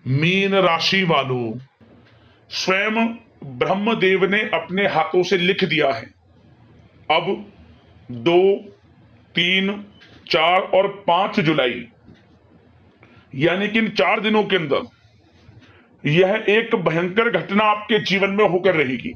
Mean राशि वालों, स्वयं ब्रह्मदेव ने अपने हाथों से लिख दिया है। अब 2, 3, 4 और 5 जुलाई यानी कि इन 4 दिनों के अंदर यह एक भयंकर घटना आपके जीवन में होकर रहेगी।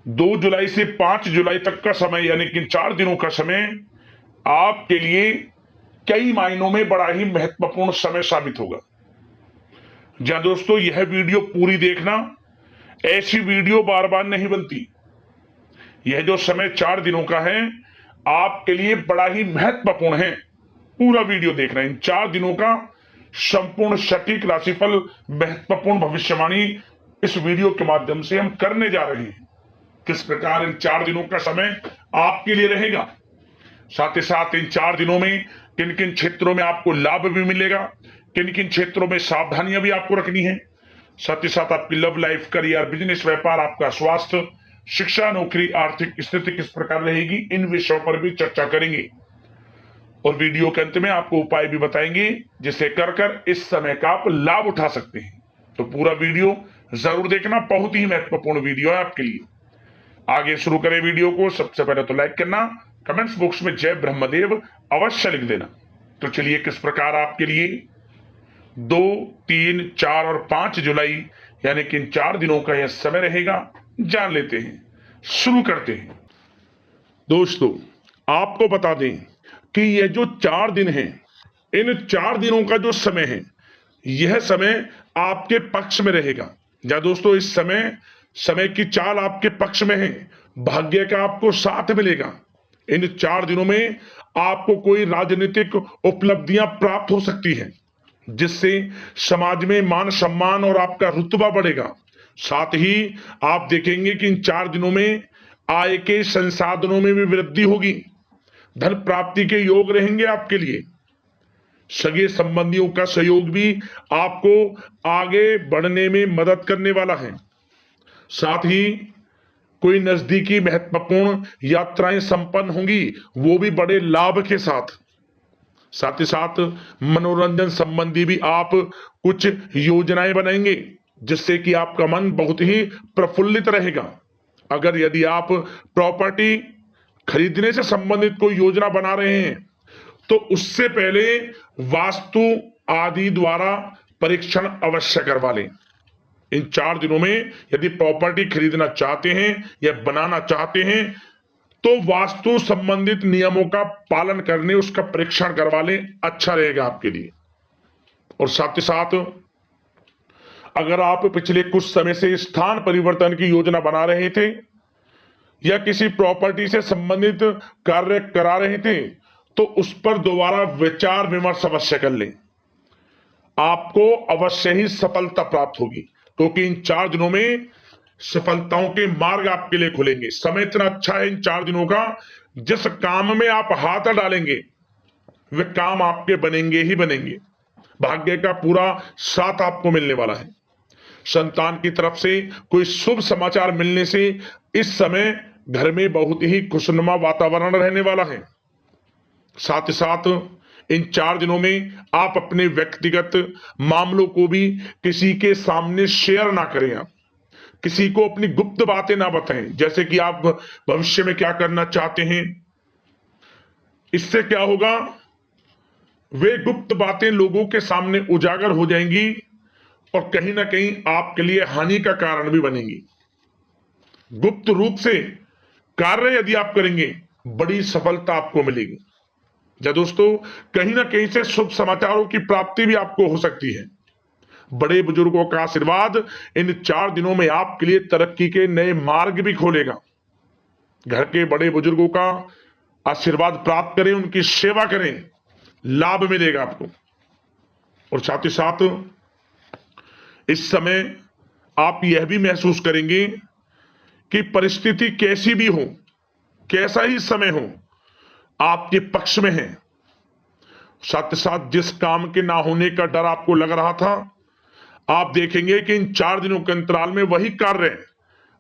2 जुलाई से 5 जुलाई तक का समय यानी कि 4 दिनों का समय आपके लिए कई मायनों में बड़ा ही महत्वपूर्ण समय साबित होगा। जहां दोस्तों यह वीडियो पूरी देखना, ऐसी वीडियो बार बार नहीं बनती। यह जो समय 4 दिनों का है आपके लिए बड़ा ही महत्वपूर्ण है। पूरा वीडियो देखना। इन 4 दिनों का संपूर्ण सटीक राशिफल, महत्वपूर्ण भविष्यवाणी इस वीडियो के माध्यम से हम करने जा रहे हैं। किस प्रकार इन 4 दिनों का समय आपके लिए रहेगा, साथ ही साथ इन 4 दिनों में किन किन क्षेत्रों में आपको लाभ भी मिलेगा, किन किन क्षेत्रों में सावधानियां भी आपको रखनी है, साथ ही साथ आपकी लव लाइफ, करियर, बिजनेस, व्यापार, आपका स्वास्थ्य, शिक्षा, नौकरी, आर्थिक स्थिति किस प्रकार रहेगी, इन विषयों पर भी चर्चा करेंगे। और वीडियो के अंत में आपको उपाय भी बताएंगे जिससे कर इस समय का आप लाभ उठा सकते हैं। तो पूरा वीडियो जरूर देखना, बहुत ही महत्वपूर्ण वीडियो है आपके लिए। आगे शुरू करें वीडियो को। सबसे पहले तो लाइक करना, कमेंट्स बॉक्स में जय ब्रह्मदेव अवश्य लिख देना। तो चलिए किस प्रकार आपके लिए 2, 3, 4 और 5 जुलाई यानी कि इन 4 दिनों का यह समय रहेगा, जान लेते हैं। शुरू करते हैं। दोस्तों आपको बता दें कि यह जो 4 दिन हैं, इन 4 दिनों का जो समय है यह समय आपके पक्ष में रहेगा। या दोस्तों इस समय की चाल आपके पक्ष में है, भाग्य का आपको साथ मिलेगा। इन 4 दिनों में आपको कोई राजनीतिक उपलब्धियां प्राप्त हो सकती हैं जिससे समाज में मान सम्मान और आपका रुतबा बढ़ेगा। साथ ही आप देखेंगे कि इन 4 दिनों में आय के संसाधनों में भी वृद्धि होगी, धन प्राप्ति के योग रहेंगे आपके लिए। सगे संबंधियों का सहयोग भी आपको आगे बढ़ने में मदद करने वाला है। साथ ही कोई नजदीकी महत्वपूर्ण यात्राएं संपन्न होंगी, वो भी बड़े लाभ के साथ। साथ ही साथ मनोरंजन संबंधी भी आप कुछ योजनाएं बनाएंगे जिससे कि आपका मन बहुत ही प्रफुल्लित रहेगा। अगर यदि आप प्रॉपर्टी खरीदने से संबंधित कोई योजना बना रहे हैं तो उससे पहले वास्तु आदि द्वारा परीक्षण अवश्य करवा लें। इन 4 दिनों में यदि प्रॉपर्टी खरीदना चाहते हैं या बनाना चाहते हैं तो वास्तु संबंधित नियमों का पालन करने उसका परीक्षण करवा लें, अच्छा रहेगा आपके लिए। और साथ ही साथ अगर आप पिछले कुछ समय से स्थान परिवर्तन की योजना बना रहे थे या किसी प्रॉपर्टी से संबंधित कार्य करा रहे थे तो उस पर दोबारा विचार विमर्श अवश्य कर लें, आपको अवश्य ही सफलता प्राप्त होगी। क्योंकि इन 4 दिनों में सफलताओं के मार्ग आपके लिए खुलेंगे। समय इतना अच्छा है इन 4 दिनों का, जिस काम में आप हाथ डालेंगे वे काम आपके बनेंगे ही बनेंगे। भाग्य का पूरा साथ आपको मिलने वाला है। संतान की तरफ से कोई शुभ समाचार मिलने से इस समय घर में बहुत ही खुशनुमा वातावरण रहने वाला है। साथ ही साथ इन 4 दिनों में आप अपने व्यक्तिगत मामलों को भी किसी के सामने शेयर ना करें। आप किसी को अपनी गुप्त बातें ना बताएं, जैसे कि आप भविष्य में क्या करना चाहते हैं। इससे क्या होगा, वे गुप्त बातें लोगों के सामने उजागर हो जाएंगी और कहीं ना कहीं आपके लिए हानि का कारण भी बनेंगी। गुप्त रूप से कार्य यदि आप करेंगे बड़ी सफलता आपको मिलेगी। या दोस्तों कहीं ना कहीं से शुभ समाचारों की प्राप्ति भी आपको हो सकती है। बड़े बुजुर्गों का आशीर्वाद इन 4 दिनों में आपके लिए तरक्की के नए मार्ग भी खोलेगा। घर के बड़े बुजुर्गों का आशीर्वाद प्राप्त करें, उनकी सेवा करें, लाभ मिलेगा आपको। और साथ ही साथ इस समय आप यह भी महसूस करेंगे कि परिस्थिति कैसी भी हो, कैसा ही समय हो, आपके पक्ष में है। साथ ही साथ जिस काम के ना होने का डर आपको लग रहा था, आप देखेंगे कि इन 4 दिनों के अंतराल में वही कार्य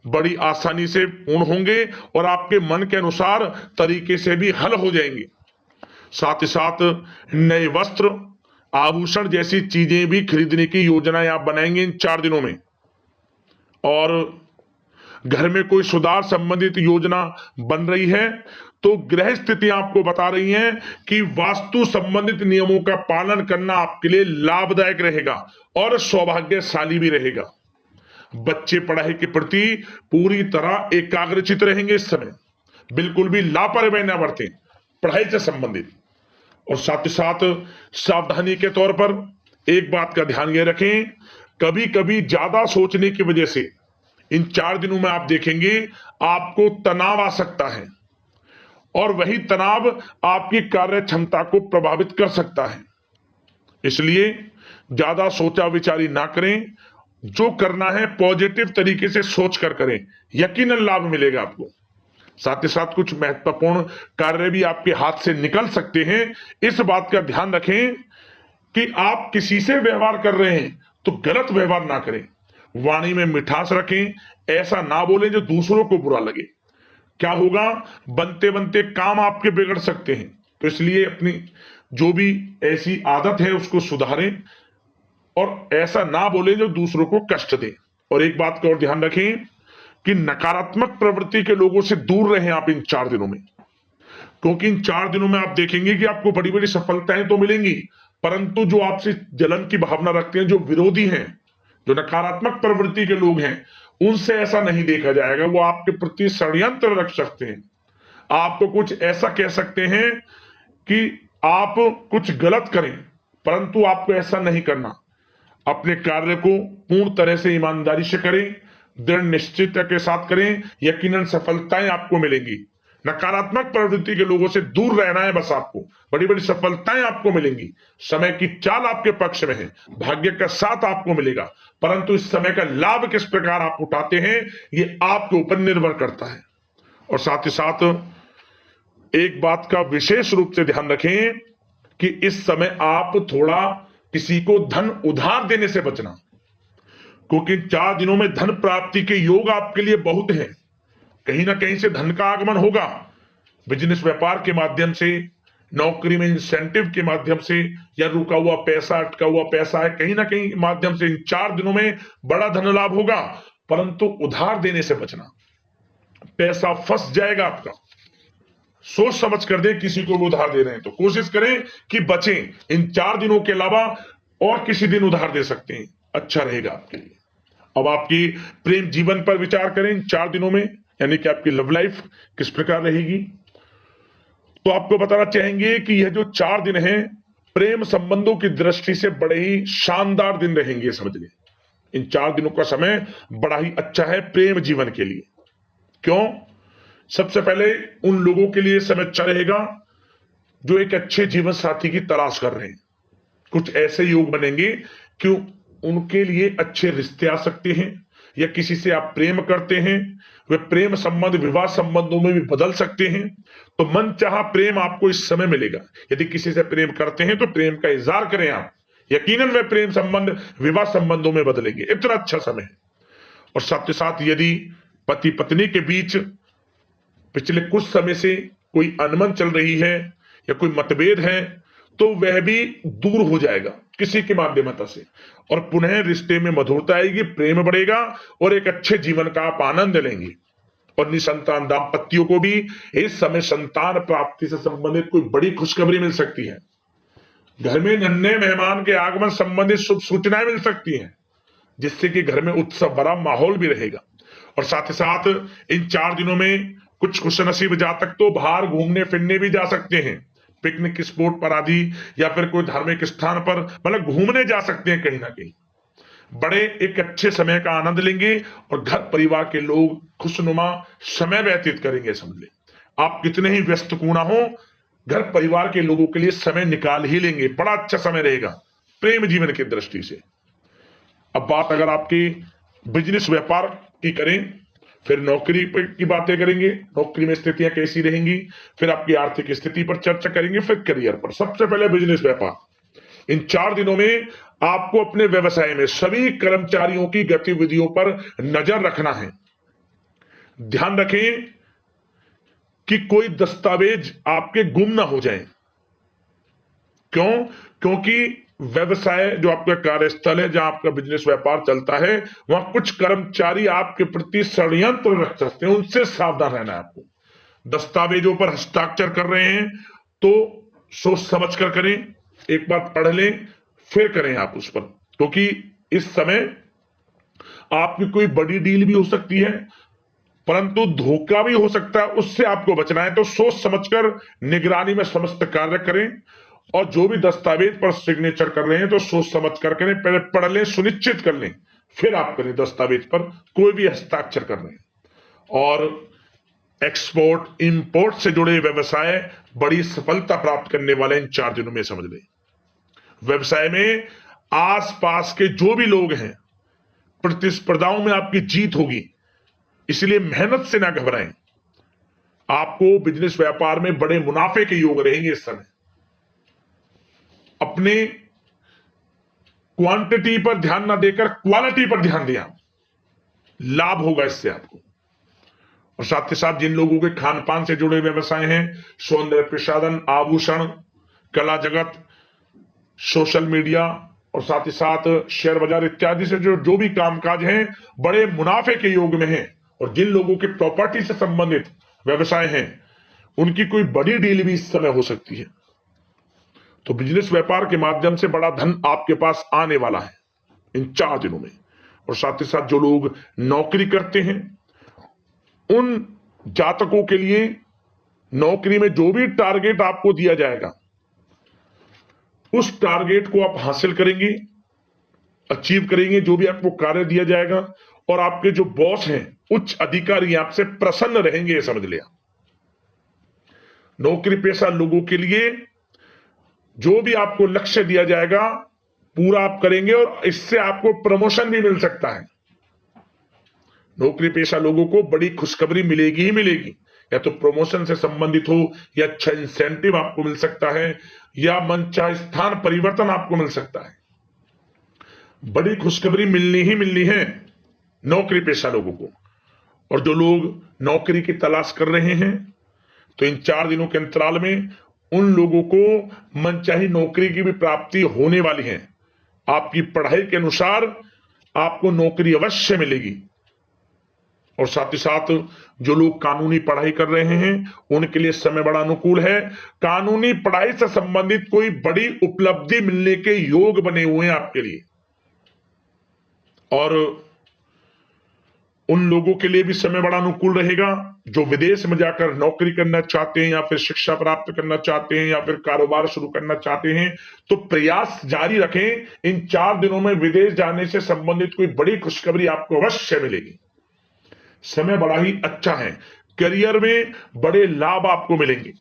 बड़ी आसानी से पूर्ण होंगे और आपके मन के अनुसार तरीके से भी हल हो जाएंगे। साथ ही साथ नए वस्त्र आभूषण जैसी चीजें भी खरीदने की योजनाएं आप बनाएंगे इन 4 दिनों में। और घर में कोई सुधार संबंधित योजना बन रही है तो ग्रह स्थिति आपको बता रही है कि वास्तु संबंधित नियमों का पालन करना आपके लिए लाभदायक रहेगा और सौभाग्यशाली भी रहेगा। बच्चे पढ़ाई के प्रति पूरी तरह एकाग्रचित रहेंगे इस समय, बिल्कुल भी लापरवाही न बरतें पढ़ाई से संबंधित। और साथ ही साथ सावधानी के तौर पर एक बात का ध्यान ये रखें, कभी कभी ज्यादा सोचने की वजह से इन 4 दिनों में आप देखेंगे आपको तनाव आ सकता है और वही तनाव आपकी कार्य क्षमता को प्रभावित कर सकता है। इसलिए ज्यादा सोचा विचारी ना करें, जो करना है पॉजिटिव तरीके से सोच कर करें, यकीनन लाभ मिलेगा आपको। साथ ही साथ कुछ महत्वपूर्ण कार्य भी आपके हाथ से निकल सकते हैं। इस बात का ध्यान रखें कि आप किसी से व्यवहार कर रहे हैं तो गलत व्यवहार ना करें, वाणी में मिठास रखें, ऐसा ना बोलें जो दूसरों को बुरा लगे। क्या होगा, बनते बनते काम आपके बिगड़ सकते हैं। तो इसलिए अपनी जो भी ऐसी आदत है उसको सुधारें और ऐसा ना बोलें जो दूसरों को कष्ट दे। और एक बात का और ध्यान रखें कि नकारात्मक प्रवृत्ति के लोगों से दूर रहें आप इन 4 दिनों में, क्योंकि इन 4 दिनों में आप देखेंगे कि आपको बड़ी बड़ी सफलताएं तो मिलेंगी, परंतु जो आपसे जलन की भावना रखते हैं, जो विरोधी हैं, जो नकारात्मक प्रवृत्ति के लोग हैं, उनसे ऐसा नहीं देखा जाएगा। वो आपके प्रति षड्यंत्र रख सकते हैं, आपको कुछ ऐसा कह सकते हैं कि आप कुछ गलत करें, परंतु आपको ऐसा नहीं करना। अपने कार्य को पूर्ण तरह से ईमानदारी से करें, दृढ़ निश्चितता के साथ करें, यकीनन सफलताएं आपको मिलेंगी। नकारात्मक प्रवृत्ति के लोगों से दूर रहना है बस, आपको बड़ी बड़ी सफलताएं आपको मिलेंगी। समय की चाल आपके पक्ष में है, भाग्य का साथ आपको मिलेगा, परंतु इस समय का लाभ किस प्रकार आप उठाते हैं ये आपके ऊपर निर्भर करता है। और साथ ही साथ एक बात का विशेष रूप से ध्यान रखें कि इस समय आप थोड़ा किसी को धन उधार देने से बचना, क्योंकि 4 दिनों में धन प्राप्ति के योग आपके लिए बहुत हैं। कहीं ना कहीं से धन का आगमन होगा, बिजनेस व्यापार के माध्यम से, नौकरी में इंसेंटिव के माध्यम से, या रुका हुआ पैसा, अटका हुआ पैसा है, कहीं ना कहीं माध्यम से इन 4 दिनों में बड़ा धन लाभ होगा। परंतु उधार देने से बचना, पैसा फंस जाएगा आपका। सोच समझ कर दें, किसी को भी उधार दे रहे हैं तो कोशिश करें कि बचें। इन 4 दिनों के अलावा और किसी दिन उधार दे सकते हैं, अच्छा रहेगा आपके लिए। अब आपकी प्रेम जीवन पर विचार करें इन 4 दिनों में, यानी कि आपकी लव लाइफ किस प्रकार रहेगी। तो आपको बताना चाहेंगे कि यह जो 4 दिन हैं प्रेम संबंधों की दृष्टि से बड़े ही शानदार दिन रहेंगे, समझ लें। इन 4 दिनों का समय बड़ा ही अच्छा है प्रेम जीवन के लिए। क्यों? सबसे पहले उन लोगों के लिए समय अच्छा रहेगा जो एक अच्छे जीवन साथी की तलाश कर रहे हैं। कुछ ऐसे योग बनेंगे कि उनके लिए अच्छे रिश्ते आ सकते हैं, या किसी से आप प्रेम करते हैं, वे प्रेम संबंध विवाह संबंधों में भी बदल सकते हैं। तो मन चाहा प्रेम आपको इस समय मिलेगा। यदि किसी से प्रेम करते हैं तो प्रेम का इजहार करें आप, यकीनन वे प्रेम संबंध विवाह संबंधों में बदलेंगे। इतना अच्छा समय है। और साथ ही साथ यदि पति पत्नी के बीच पिछले कुछ समय से कोई अनबन चल रही है या कोई मतभेद है तो वह भी दूर हो जाएगा किसी के माध्यमता से, और पुनः रिश्ते में मधुरता आएगी, प्रेम बढ़ेगा और एक अच्छे जीवन का आप आनंद लेंगे। और निसंतान दाम्पत्यों को भी इस समय संतान प्राप्ति से संबंधित कोई बड़ी खुशखबरी मिल सकती है। घर में नन्हे मेहमान के आगमन संबंधित शुभ सूचनाएं मिल सकती हैं, जिससे कि घर में उत्सव भरा माहौल भी रहेगा। और साथ ही साथ इन 4 दिनों में कुछ खुशनसीब जातक तो बाहर घूमने फिरने भी जा सकते हैं, पिकनिक स्पॉट पर आदि, या फिर कोई धार्मिक स्थान पर, मतलब घूमने जा सकते हैं कहीं ना कहीं। बड़े एक अच्छे समय का आनंद लेंगे और घर परिवार के लोग खुशनुमा समय व्यतीत करेंगे। समझ ले, आप कितने ही व्यस्त क्यों ना हो, घर परिवार के लोगों के लिए समय निकाल ही लेंगे। बड़ा अच्छा समय रहेगा प्रेम जीवन की दृष्टि से। अब बात अगर आपकी बिजनेस व्यापार की करें, फिर नौकरी की बातें करेंगे, नौकरी में स्थितियां कैसी रहेंगी, फिर आपकी आर्थिक स्थिति पर चर्चा करेंगे, फिर करियर पर। सबसे पहले बिजनेस व्यापार। इन 4 दिनों में आपको अपने व्यवसाय में सभी कर्मचारियों की गतिविधियों पर नजर रखना है। ध्यान रखें कि कोई दस्तावेज आपके गुम ना हो जाए। क्यों? क्योंकि व्यवसाय जो आपका कार्यस्थल है, जहां आपका बिजनेस व्यापार चलता है, वहां कुछ कर्मचारी आपके प्रति षड्यंत्र रच सकते हैं, उनसे सावधान रहना है आपको। दस्तावेजों पर हस्ताक्षर कर रहे हैं तो सोच समझ कर करें, एक बार पढ़ लें फिर करें आप उस पर, क्योंकि इस समय आपकी कोई बड़ी डील भी हो सकती है, परंतु धोखा भी हो सकता है, उससे आपको बचना है। तो सोच समझकर निगरानी में समस्त कार्य करें, और जो भी दस्तावेज पर सिग्नेचर कर रहे हैं तो सोच समझ कर करें, पहले पढ़ लें, सुनिश्चित कर लें, फिर आप करें दस्तावेज पर कोई भी हस्ताक्षर कर रहे हैं। और एक्सपोर्ट इंपोर्ट से जुड़े व्यवसाय बड़ी सफलता प्राप्त करने वाले इन 4 दिनों में, समझ लें। व्यवसाय में आसपास के जो भी लोग हैं, प्रतिस्पर्धाओं में आपकी जीत होगी, इसलिए मेहनत से ना घबराएं। आपको बिजनेस व्यापार में बड़े मुनाफे के योग रहेंगे इस समय। अपने क्वांटिटी पर ध्यान ना देकर क्वालिटी पर ध्यान दिया, लाभ होगा इससे आपको। और साथ ही साथ जिन लोगों के खान पान से जुड़े व्यवसाय हैं, सौंदर्य प्रसाधन, आभूषण, कला जगत, सोशल मीडिया और साथ ही साथ शेयर बाजार इत्यादि से जो भी कामकाज हैं, बड़े मुनाफे के योग में हैं। और जिन लोगों के प्रॉपर्टी से संबंधित व्यवसाय हैं, उनकी कोई बड़ी डील भी इस समय हो सकती है। तो बिजनेस व्यापार के माध्यम से बड़ा धन आपके पास आने वाला है इन 4 दिनों में। और साथ ही साथ जो लोग नौकरी करते हैं, उन जातकों के लिए नौकरी में जो भी टारगेट आपको दिया जाएगा, उस टारगेट को आप हासिल करेंगे, अचीव करेंगे, जो भी आपको कार्य दिया जाएगा। और आपके जो बॉस हैं, उच्च अधिकारी, आपसे प्रसन्न रहेंगे, समझ लिया। नौकरी पेशा लोगों के लिए जो भी आपको लक्ष्य दिया जाएगा, पूरा आप करेंगे और इससे आपको प्रमोशन भी मिल सकता है। नौकरी पेशा लोगों को बड़ी खुशखबरी मिलेगी ही मिलेगी, या तो प्रमोशन से संबंधित हो, या अच्छा इंसेंटिव आपको मिल सकता है, या मनचाहे स्थान परिवर्तन आपको मिल सकता है। बड़ी खुशखबरी मिलनी ही मिलनी है नौकरी पेशा लोगों को। और जो लोग नौकरी की तलाश कर रहे हैं, तो इन 4 दिनों के अंतराल में उन लोगों को मनचाही नौकरी की भी प्राप्ति होने वाली है। आपकी पढ़ाई के अनुसार आपको नौकरी अवश्य मिलेगी। और साथ ही साथ जो लोग कानूनी पढ़ाई कर रहे हैं, उनके लिए समय बड़ा अनुकूल है। कानूनी पढ़ाई से संबंधित कोई बड़ी उपलब्धि मिलने के योग बने हुए हैं आपके लिए। और उन लोगों के लिए भी समय बड़ा अनुकूल रहेगा जो विदेश में जाकर नौकरी करना चाहते हैं, या फिर शिक्षा प्राप्त करना चाहते हैं, या फिर कारोबार शुरू करना चाहते हैं। तो प्रयास जारी रखें। इन 4 दिनों में विदेश जाने से संबंधित कोई बड़ी खुशखबरी आपको अवश्य मिलेगी। समय बड़ा ही अच्छा है, करियर में बड़े लाभ आपको मिलेंगे।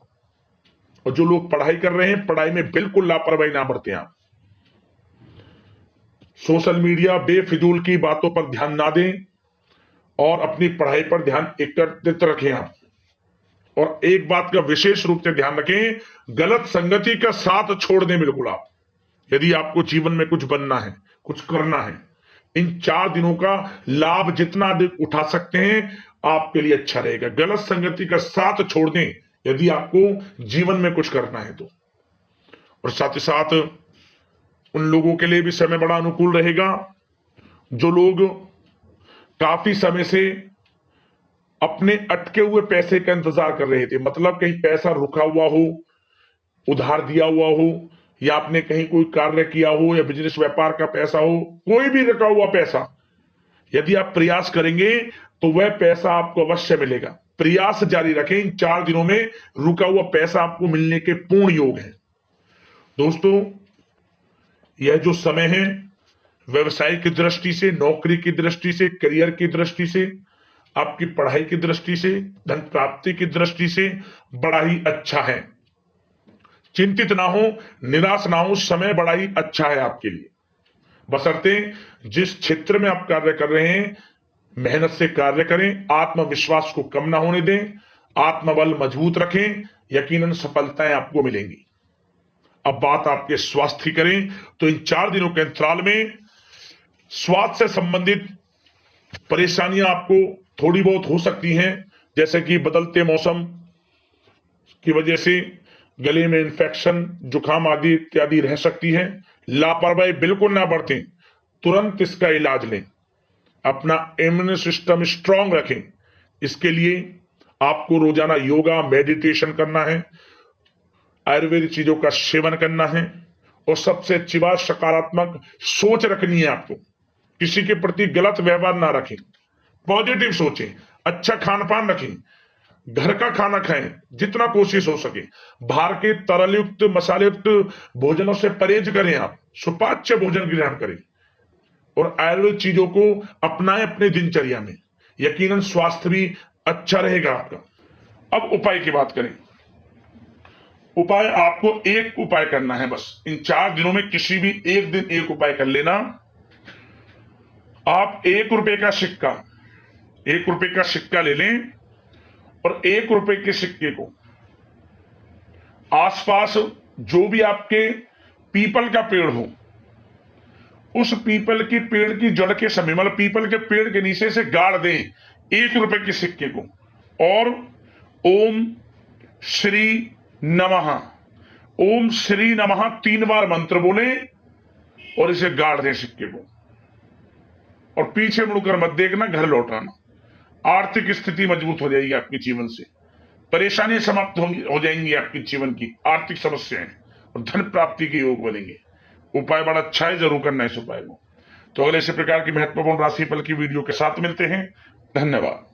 और जो लोग पढ़ाई कर रहे हैं, पढ़ाई में बिल्कुल लापरवाही ना बरतें आप। सोशल मीडिया बेफिजूल की बातों पर ध्यान ना दें और अपनी पढ़ाई पर ध्यान एकत्रित रखें आप। और एक बात का विशेष रूप से ध्यान रखें, गलत संगति का साथ छोड़ दें बिल्कुल आप, यदि आपको जीवन में कुछ बनना है, कुछ करना है। इन 4 दिनों का लाभ जितना अधिक उठा सकते हैं, आपके लिए अच्छा रहेगा। गलत संगति का साथ छोड़ दें यदि आपको जीवन में कुछ करना है तो। और साथ ही साथ उन लोगों के लिए भी समय बड़ा अनुकूल रहेगा जो लोग काफी समय से अपने अटके हुए पैसे का इंतजार कर रहे थे। मतलब कहीं पैसा रुका हुआ हो, उधार दिया हुआ हो, या आपने कहीं कोई कार्य किया हो, या बिजनेस व्यापार का पैसा हो, कोई भी रुका हुआ पैसा, यदि आप प्रयास करेंगे तो वह पैसा आपको अवश्य मिलेगा। प्रयास जारी रखें। इन 4 दिनों में रुका हुआ पैसा आपको मिलने के पूर्ण योग है। दोस्तों, यह जो समय है, व्यवसाय की दृष्टि से, नौकरी की दृष्टि से, करियर की दृष्टि से, आपकी पढ़ाई की दृष्टि से, धन प्राप्ति की दृष्टि से बड़ा ही अच्छा है। चिंतित ना हो, निराश ना हो, समय बड़ा ही अच्छा है आपके लिए। बशर्ते जिस क्षेत्र में आप कार्य कर रहे हैं, मेहनत से कार्य करें, आत्मविश्वास को कम ना होने दें, आत्मबल मजबूत रखें, यकीनन सफलताएं आपको मिलेंगी। अब बात आपके स्वास्थ्य की करें तो इन 4 दिनों के अंतराल में स्वास्थ्य से संबंधित परेशानियां आपको थोड़ी बहुत हो सकती हैं, जैसे कि बदलते मौसम की वजह से गले में इंफेक्शन, जुकाम आदि इत्यादि रह सकती है। लापरवाही बिल्कुल ना बरतें, तुरंत इसका इलाज लें, अपना इम्यून सिस्टम स्ट्रांग रखें। इसके लिए आपको रोजाना योगा मेडिटेशन करना है, आयुर्वेदिक चीजों का सेवन करना है, और सबसे अच्छी बात सकारात्मक सोच रखनी है। आपको किसी के प्रति गलत व्यवहार ना रखें, पॉजिटिव सोचें, अच्छा खान पान रखें, घर का खाना खाएं जितना कोशिश हो सके, बाहर के तरल युक्त मसाले युक्त भोजनों से परहेज करें, आप सुपाच्य भोजन ग्रहण करें और आयुर्वेद चीजों को अपनाएं अपने दिनचर्या में। यकीनन स्वास्थ्य भी अच्छा रहेगा आपका। अब उपाय की बात करें। उपाय आपको एक उपाय करना है बस, इन 4 दिनों में किसी भी एक दिन एक उपाय कर लेना। आप ₹1 का सिक्का ले लें और ₹1 के सिक्के को आसपास जो भी आपके पीपल का पेड़ हो, उस पीपल के पेड़ की जड़ के समय, मतलब पीपल के पेड़ के नीचे से गाड़ दें ₹1 के सिक्के को, और ओम श्री नमः, ओम श्री नमः 3 बार मंत्र बोलें और इसे गाड़ दें सिक्के को, और पीछे मुड़कर मत देखना, घर लौट आना। आर्थिक स्थिति मजबूत हो जाएगी आपके जीवन से, परेशानियां समाप्त हो जाएंगी आपके जीवन की, आर्थिक समस्याएं, और धन प्राप्ति के योग बनेंगे। उपाय बड़ा अच्छा है, जरूर करना इस उपाय को। तो अगले इसी प्रकार की महत्वपूर्ण राशिफल की वीडियो के साथ मिलते हैं। धन्यवाद।